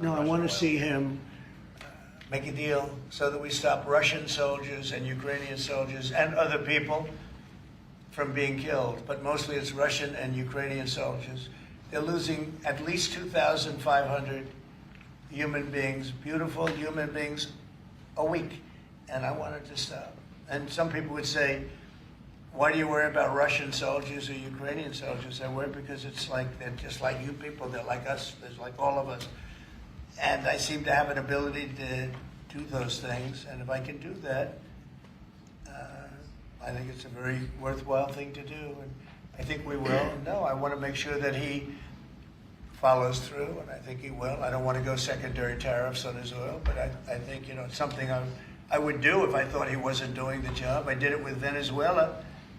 No, I want to see him make a deal so that we stop Russian soldiers and Ukrainian soldiers and other people from being killed. But mostly it's Russian and Ukrainian soldiers. They're losing at least 2,500 human beings, beautiful human beings, a week. And I want it to stop. And some people would say, why do you worry about Russian soldiers or Ukrainian soldiers? I worry because it's like they're just like you people. They're like us. They're like all of us. And I seem to have an ability to do those things. And if I can do that, I think it's a very worthwhile thing to do. And I think we will. And no, I want to make sure that he follows through, and I think he will. I don't want to go secondary tariffs on his oil, but I think, it's something I would do if I thought he wasn't doing the job. I did it with Venezuela,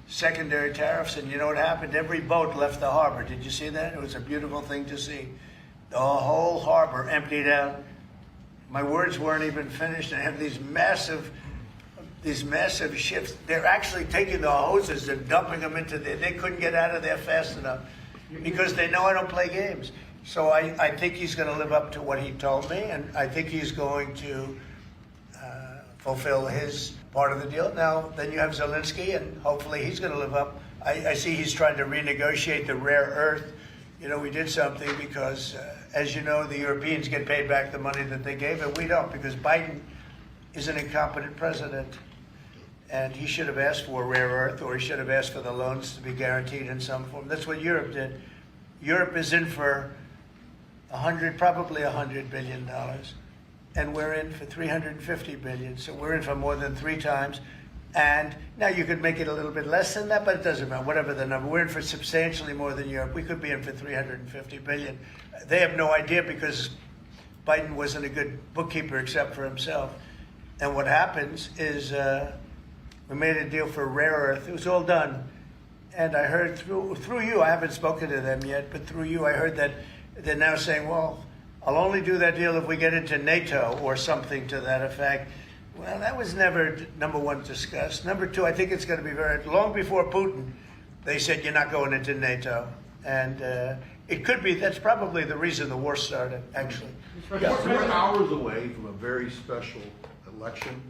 secondary tariffs, and you know what happened? Every boat left the harbor. Did you see that? It was a beautiful thing to see. The whole harbor emptied out. My words weren't even finished. I have these massive ships. They're actually taking the hoses and dumping them into there. They couldn't get out of there fast enough because they know I don't play games. So I think he's going to live up to what he told me, and I think he's going to fulfill his part of the deal. Now, then you have Zelensky, and hopefully he's going to live up. I see he's trying to renegotiate the rare earth. We did something because, as you know, the Europeans get paid back the money that they gave, and we don't, because Biden is an incompetent president. And he should have asked for rare earth, or he should have asked for the loans to be guaranteed in some form. That's what Europe did. Europe is in for probably $100 billion, and we're in for $350 billion. So we're in for more than 3 times. And now you could make it a little bit less than that, but it doesn't matter, whatever the number. We're in for substantially more than Europe. We could be in for $350 billion. They have no idea because Biden wasn't a good bookkeeper except for himself. And what happens is we made a deal for rare earth. It was all done. And I heard through you, I haven't spoken to them yet, but through you I heard that they're now saying, well, I'll only do that deal if we get into NATO or something to that effect. Well, that was never, number one, discussed. Number two, I think it's going to be long before Putin, they said you're not going into NATO. And it could be, that's probably the reason the war started, actually. Yes, we're hours away from a very special election.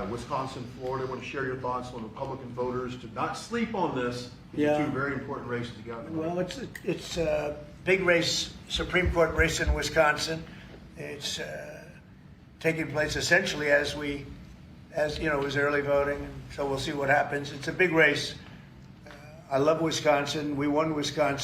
Wisconsin, Florida. I want to share your thoughts on Republican voters to not sleep on this. Yeah. 2 very important races to go. Well, it's a big race, Supreme Court race in Wisconsin. It's taking place essentially as it was early voting, so we'll see what happens. It's a big race. I love Wisconsin. We won Wisconsin.